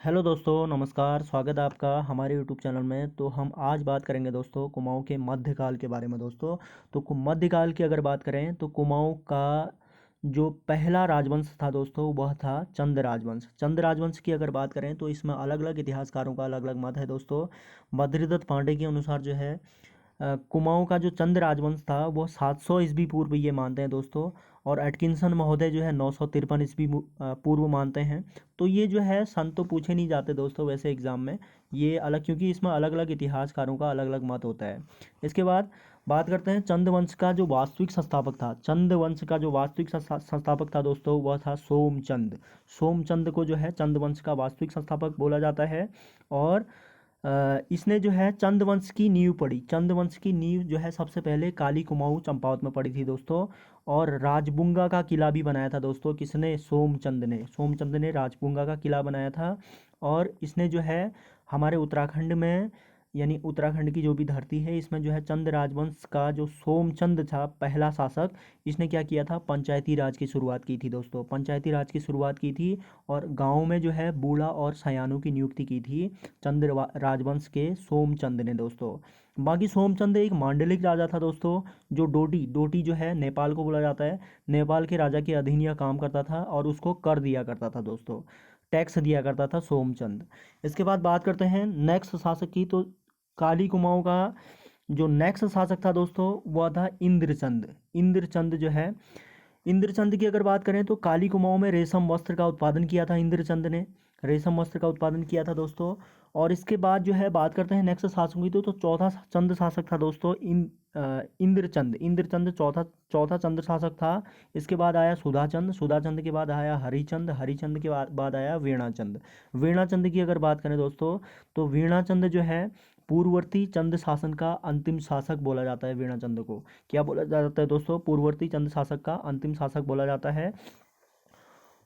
Hello दोस्तों, नमस्कार। स्वागत है आपका हमारे यूट्यूब चैनल में। तो हम आज बात करेंगे दोस्तों कुमाऊँ के मध्यकाल के बारे में दोस्तों। तो मध्यकाल की अगर बात करें तो कुमाऊँ का जो पहला राजवंश था दोस्तों वह था चंद राजवंश। चंद राजवंश की अगर बात करें तो इसमें अलग अलग इतिहासकारों का अलग अलग मत है दोस्तों। बद्रीदत्त पांडे के अनुसार जो है कुमाऊँ का जो चंद राजवंश था वो 700 ईस्वी पूर्व ये मानते हैं दोस्तों। और एटकिंसन महोदय जो है 953 ईस्वी पूर्व मानते हैं। तो ये जो है सन तो पूछे नहीं जाते दोस्तों वैसे एग्जाम में, ये अलग, क्योंकि इसमें अलग अलग इतिहासकारों का अलग अलग मत होता है। इसके बाद बात करते हैं चंद वंश का जो वास्तविक संस्थापक था। चंद वंश का जो वास्तविक संस्थापक था दोस्तों वह था सोमचंद। सोमचंद को जो है चंद वंश का वास्तविक संस्थापक बोला जाता है। और इसने जो है चंद वंश की नींव पड़ी। चंद वंश की नींव जो है सबसे पहले काली कुमाऊँ चंपावत में पड़ी थी दोस्तों। और राजबुंगा का किला भी बनाया था दोस्तों। किसने? सोमचंद ने राजबुंगा का किला बनाया था। और इसने जो है हमारे उत्तराखंड में, यानी उत्तराखंड की जो भी धरती है, इसमें जो है चंद राजवंश का जो सोमचंद था पहला शासक, इसने क्या किया था? पंचायती राज की शुरुआत की थी दोस्तों। पंचायती राज की शुरुआत की थी और गांव में जो है बूढ़ा और सयानों की नियुक्ति की थी चंद राजवंश के सोमचंद ने दोस्तों। बाकी सोमचंद एक मांडलिक राजा था दोस्तों। जो डोटी डोटी जो है नेपाल को बोला जाता है, नेपाल के राजा के अधीन यह काम करता था और उसको कर दिया करता था दोस्तों, टैक्स दिया करता था सोमचंद। इसके बाद बात करते हैं नेक्स्ट शासक की। तो काली कुमाऊँ का जो नेक्स्ट शासक था दोस्तों वह था इंद्रचंद। इंद्रचंद जो है, इंद्रचंद की अगर बात करें तो काली कुमाऊँ में रेशम वस्त्र का उत्पादन किया था इंद्रचंद ने। रेशम वस्त्र का उत्पादन किया था दोस्तों। और इसके बाद जो है बात करते हैं नेक्स्ट शासकों की। तो चौथा चंद शासक था दोस्तों इंद्रचंद। इंद्रचंद चौथा चौथा चंद शासक था। इसके बाद आया सुधाचंद। सुधाचंद के बाद आया हरिचंद। हरिचंद के बाद आया वीणाचंद। वीणाचंद की अगर बात करें दोस्तों तो वीणाचंद जो है पूर्ववर्ती चंद शासन का अंतिम शासक बोला जाता है। वीणाचंद को क्या बोला जाता है दोस्तों? पूर्ववर्ती चंद शासक का अंतिम शासक बोला जाता है।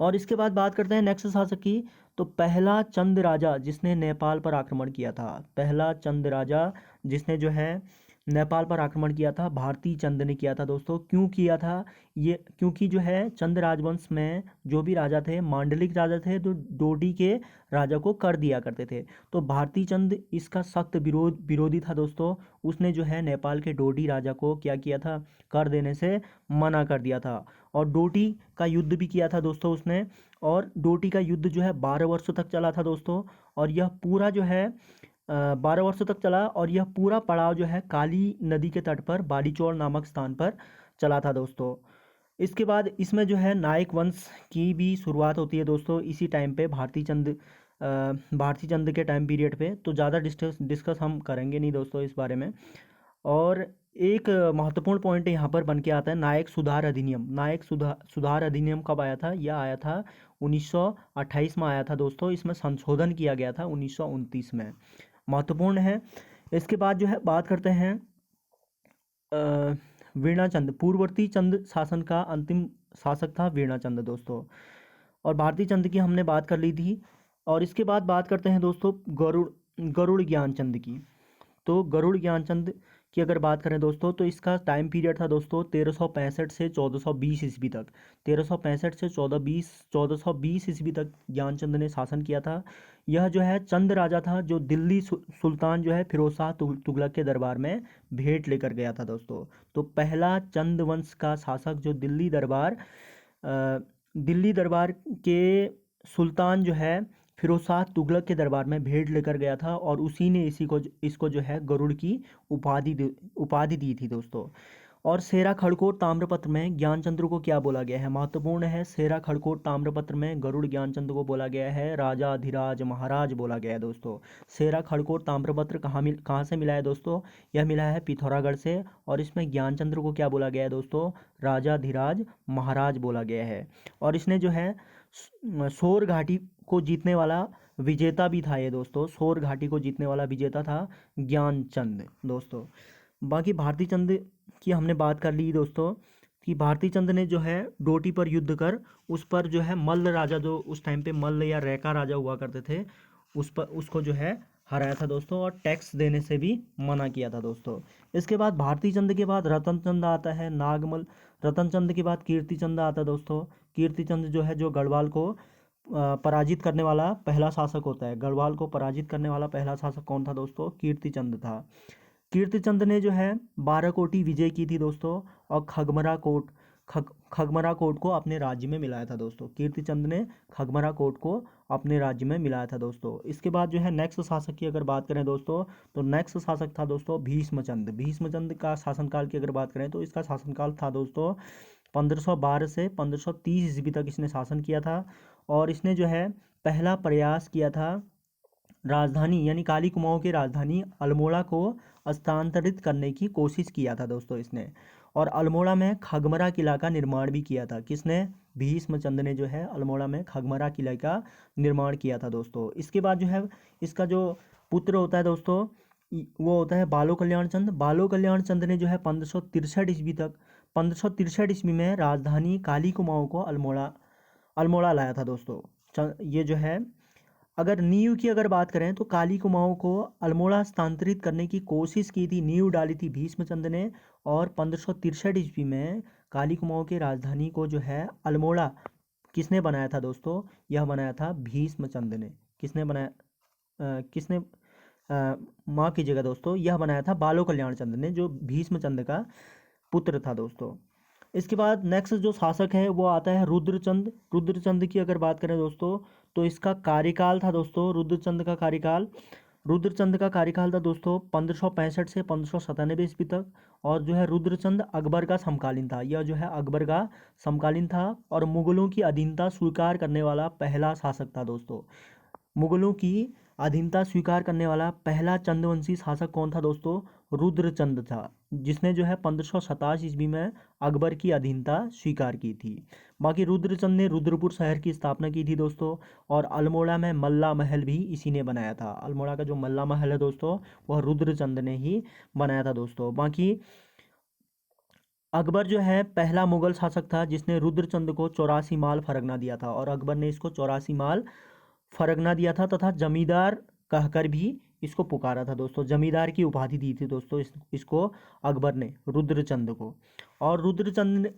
और इसके बाद बात करते हैं नेक्स्ट शासक की। तो पहला चंद राजा जिसने नेपाल पर आक्रमण किया था, पहला चंद राजा जिसने जो है नेपाल पर आक्रमण किया था, भारती चंद ने किया था दोस्तों। क्यों किया था ये? क्योंकि जो है चंद राजवंश में जो भी राजा थे मांडलिक राजा थे, तो डोडी के राजा को कर दिया करते थे। तो भारती चंद इसका सख्त विरोधी था दोस्तों। उसने जो है नेपाल के डोडी राजा को क्या किया था? कर देने से मना कर दिया था। और डोटी का युद्ध भी किया था दोस्तों उसने। और डोटी का युद्ध जो है 12 वर्षों तक चला था दोस्तों। और यह पूरा जो है 12 वर्षों तक चला। और यह पूरा पड़ाव जो है काली नदी के तट पर बालीचौर नामक स्थान पर चला था दोस्तों। इसके बाद इसमें जो है नायक वंश की भी शुरुआत होती है दोस्तों इसी टाइम पे, भारती चंद के टाइम पीरियड पे। तो ज़्यादा डिस्कस हम करेंगे नहीं दोस्तों इस बारे में। और एक महत्वपूर्ण पॉइंट यहाँ पर बन के आता है नायक सुधार अधिनियम। नायक सुधार अधिनियम कब आया था? यह आया था 1928 में आया था दोस्तों। इसमें संशोधन किया गया था 1929 में। महत्वपूर्ण है। इसके बाद जो है बात करते हैं वीणाचंद। पूर्ववर्ती चंद शासन का अंतिम शासक था वीणाचंद दोस्तों। और भारती चंद की हमने बात कर ली थी। और इसके बाद बात करते हैं दोस्तों गरुड़ गरुड़ ज्ञानचंद की। तो गरुड़ ज्ञानचंद की अगर बात करें दोस्तों तो इसका टाइम पीरियड था दोस्तों 1365 से 1420 ईस्वी तक। 1365 से 1420 ईस्वी तक ज्ञानचंद ने शासन किया था। यह जो है चंद राजा था जो दिल्ली सुल्तान जो है फिरोज शाह तुगलक के दरबार में भेंट लेकर गया था दोस्तों। तो पहला चंद वंश का शासक जो दिल्ली दरबार के सुल्तान जो है फिरोज शाह तुगलक के दरबार में भेंट लेकर गया था। और उसी ने इसको जो है गरुड़ की उपाधि दी थी दोस्तों। और सेरा खड़कोट ताम्रपत्र में ज्ञानचंद्र को क्या बोला गया है? महत्वपूर्ण है। सेरा खड़कोट ताम्रपत्र में गरुड़ ज्ञानचंद्र को बोला गया है राजाधिराज महाराज बोला गया है दोस्तों। सेरा खड़कोट ताम्रपत्र कहाँ से मिला है दोस्तों? यह मिला है पिथौरागढ़ से। और इसमें ज्ञानचंद्र को क्या बोला गया है दोस्तों? राजाधिराज महाराज बोला गया है। और इसने जो है सोर घाटी को जीतने वाला विजेता भी था ये दोस्तों। सोर घाटी को जीतने वाला विजेता था ज्ञानचंद दोस्तों। बाकी भारती चंद की हमने बात कर ली दोस्तों कि भारती चंद ने जो है डोटी पर युद्ध कर उस पर जो है मल्ल राजा, जो उस टाइम पे मल्ल या रैका राजा हुआ करते थे, उसको जो है हराया था दोस्तों। और टैक्स देने से भी मना किया था दोस्तों। इसके बाद भारती चंद के बाद रतन चंद आता है नागमल। रतन चंद के बाद कीर्ति चंद आता है दोस्तों। कीर्ति चंद जो है जो गढ़वाल को पराजित करने वाला पहला शासक होता है। गढ़वाल को पराजित करने वाला पहला शासक कौन था दोस्तों? कीर्तिचंद था। कीर्तिचंद ने जो है 12 कोटी विजय की थी दोस्तों, और खगमरा कोट को अपने राज्य में मिलाया था दोस्तों। कीर्तिचंद ने खगमरा कोट को अपने राज्य में मिलाया था दोस्तों। इसके बाद जो है नेक्स्ट शासक की अगर बात करें दोस्तों, तो नेक्स्ट शासक था दोस्तों भीष्मचंद। भीष्मचंद का शासनकाल की अगर बात करें तो इसका शासनकाल था दोस्तों 1512 से 1530 ईस्वी तक इसने शासन किया था। और इसने जो है पहला प्रयास किया था राजधानी यानी काली कुमाऊं की राजधानी अल्मोड़ा को स्थानांतरित करने की कोशिश किया था दोस्तों इसने। और अल्मोड़ा में खगमरा किला का निर्माण भी किया था। किसने? भीष्मचंद ने जो है अल्मोड़ा में खगमरा किला का निर्माण किया था दोस्तों। इसके बाद जो है इसका जो पुत्र होता है दोस्तों वो होता है बालो कल्याण चंद। बालो कल्याण चंद ने जो है 1563 ईस्वी में राजधानी काली कुमाऊं को अल्मोड़ा लाया था दोस्तों। ये जो है अगर नींव की अगर बात करें तो काली कुमाऊं को अल्मोड़ा स्थानांतरित करने की कोशिश की थी, नींव डाली थी भीष्मचंद ने। और 1563 ईस्वी में काली कुमाऊं की राजधानी को जो है अल्मोड़ा किसने बनाया था दोस्तों? यह बनाया था भीष्मचंद ने। किसने बनाया? किसने? माफ़ कीजिएगा दोस्तों, यह बनाया था बालो कल्याण चंद ने, जो भीष्मचंद का पुत्र था दोस्तों। इसके बाद नेक्स्ट जो शासक है वो आता है रुद्रचंद। रुद्रचंद की अगर बात करें दोस्तों तो इसका कार्यकाल था दोस्तों रुद्रचंद का कार्यकाल था दोस्तों 1565 से 1597 ईस्वी तक। और जो है रुद्रचंद अकबर का समकालीन था। यह जो है अकबर का समकालीन था और मुगलों की अधीनता स्वीकार करने वाला पहला शासक था दोस्तों। मुगलों की अधीनता स्वीकार करने वाला पहला चंद्रवंशी शासक कौन था दोस्तों? रुद्रचंद था, जिसने जो है 1527 ईस्वी में अकबर की अधीनता स्वीकार की थी। बाकी रुद्रचंद ने रुद्रपुर शहर की स्थापना की थी दोस्तों। और अल्मोड़ा में मल्ला महल भी इसी ने बनाया था। अल्मोड़ा का जो मल्ला महल है दोस्तों वह रुद्रचंद ने ही बनाया था दोस्तों। बाकी अकबर जो है पहला मुगल शासक था जिसने रुद्रचंद को 84 माल फरगना दिया था। और अकबर ने इसको 84 माल फरगना दिया था तथा जमींदार कहकर भी इसको पुकारा था दोस्तों। जमींदार की उपाधि दी थी दोस्तों इसको अकबर ने रुद्रचंद को। और रुद्रचंद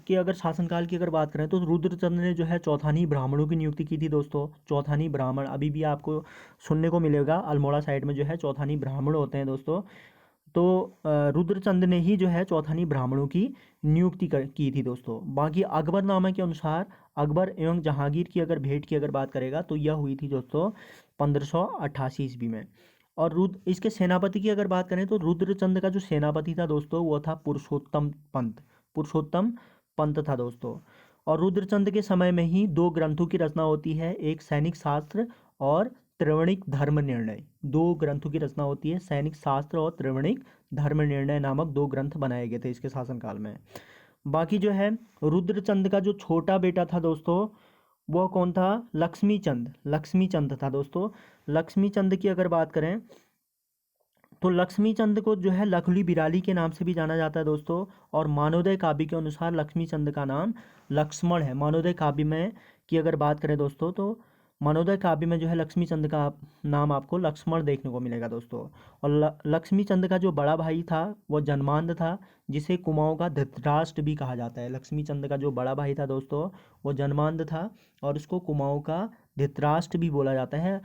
के अगर शासनकाल की अगर बात करें तो रुद्रचंद ने जो है चौथानी ब्राह्मणों की नियुक्ति की थी दोस्तों। चौथानी ब्राह्मण अभी भी आपको सुनने को मिलेगा, अल्मोड़ा साइड में जो है चौथानी ब्राह्मण होते हैं दोस्तों। तो रुद्रचंद ने ही जो है चौथानी ब्राह्मणों की नियुक्ति की थी दोस्तों। बाकी अकबरनामा के अनुसार अकबर एवं जहांगीर की अगर भेंट की अगर बात करेगा तो यह हुई थी दोस्तों 1588 ईस्वी में। और इसके सेनापति की अगर बात करें तो रुद्रचंद का जो सेनापति था दोस्तों वो था पुरुषोत्तम पंत था दोस्तों। और रुद्रचंद के समय में ही दो ग्रंथों की रचना होती है, एक सैनिक शास्त्र और त्रिवणिक धर्म निर्णय। दो ग्रंथों की रचना होती है, सैनिक शास्त्र और त्रिवणिक धर्म निर्णय नामक दो ग्रंथ बनाए गए थे इसके शासनकाल में। बाकी जो है रुद्रचंद का जो छोटा बेटा था दोस्तों वह कौन था? लक्ष्मीचंद था दोस्तों। लक्ष्मीचंद की अगर बात करें तो लक्ष्मीचंद को जो है लखुली बिराली के नाम से भी जाना जाता है दोस्तों। और मानवोदय काव्य के अनुसार लक्ष्मीचंद का नाम लक्ष्मण है। मानवोदय काव्य में की अगर बात करें दोस्तों तो मानवोदय काव्य में जो है लक्ष्मीचंद का नाम आपको लक्ष्मण देखने को मिलेगा दोस्तों। और लक्ष्मीचंद का जो बड़ा भाई था वो जन्मांध था, जिसे कुमाऊं का धृतराष्ट्र भी कहा जाता है। लक्ष्मीचंद का जो बड़ा भाई था दोस्तों वो जन्मांध था और उसको कुमाऊं का धृतराष्ट्र भी बोला जाता है।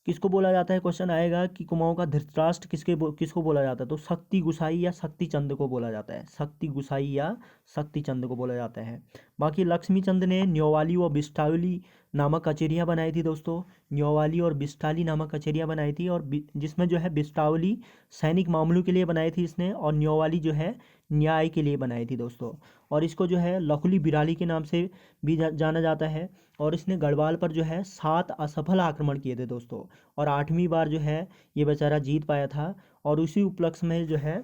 किसको बोला जाता है? क्वेश्चन आएगा कि कुमाऊं का धृतराष्ट्र किसको बोला जाता है? तो शक्ति गुसाई या शक्ति चंद को बोला जाता है। शक्ति गुसाई या शक्ति चंद को बोला जाता है। बाकी लक्ष्मीचंद ने न्योवाली व बिस्टावली नामक कचेरियाँ बनाई थी दोस्तों। न्योवाली और बिस्टाली नामक कचेरियाँ बनाई थी, और जिसमें जो है बिस्टावली सैनिक मामलों के लिए बनाई थी इसने, और न्योवाली जो है न्याय के लिए बनाई थी दोस्तों। और इसको जो है लखुली बिराली के नाम से भी जाना जाता है। और इसने गढ़वाल पर जो है 7 असफल आक्रमण किए थे दोस्तों, और 8वीं बार जो है ये बेचारा जीत पाया था। और उसी उपलक्ष्य में जो है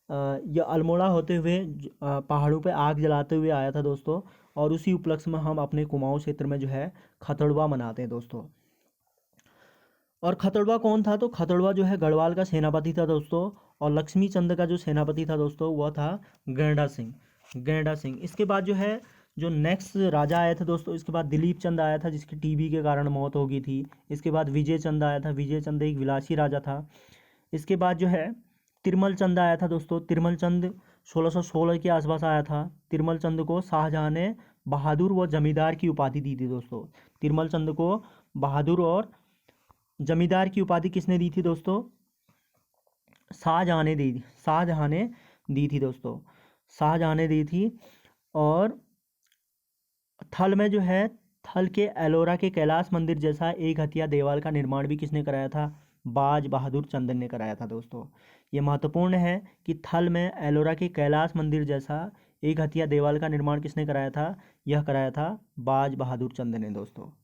यह अल्मोड़ा होते हुए पहाड़ों पे आग जलाते हुए आया था दोस्तों। और उसी उपलक्ष्य में हम अपने कुमाऊं क्षेत्र में जो है खतड़वा मनाते हैं दोस्तों। और खतड़वा कौन था? तो खतड़वा जो है गढ़वाल का सेनापति था दोस्तों। और लक्ष्मीचंद का जो सेनापति था दोस्तों वह था गैंडा सिंह। इसके बाद जो है जो नेक्स्ट राजा आया था दोस्तों, इसके बाद दिलीप चंद आया था जिसकी टीबी के कारण मौत हो गई थी। इसके बाद विजय चंद आया था। विजय चंद एक विलासी राजा था। इसके बाद जो है तिरमल चंद आया था दोस्तों। तिरमल चंद 1616 के आसपास आया था। तिरमल चंद को शाहजहां ने बहादुर व जमींदार की उपाधि दी थी दोस्तों। तिरुमल चंद को बहादुर और जमींदार की उपाधि किसने दी थी दोस्तों? शाहजहाँ ने दी, शाहजहाँ ने दी थी दोस्तों, शाहजहाँ ने दी थी। और थल में जो है, थल के एलोरा के कैलाश मंदिर जैसा एक हथिया देवाल का निर्माण भी किसने कराया था? बाज बहादुर चंदन ने कराया था दोस्तों। ये महत्वपूर्ण है कि थल में एलोरा के कैलाश मंदिर जैसा एक हथिया देवाल का निर्माण किसने कराया था? यह कराया था बाज बहादुर चंदन ने दोस्तों।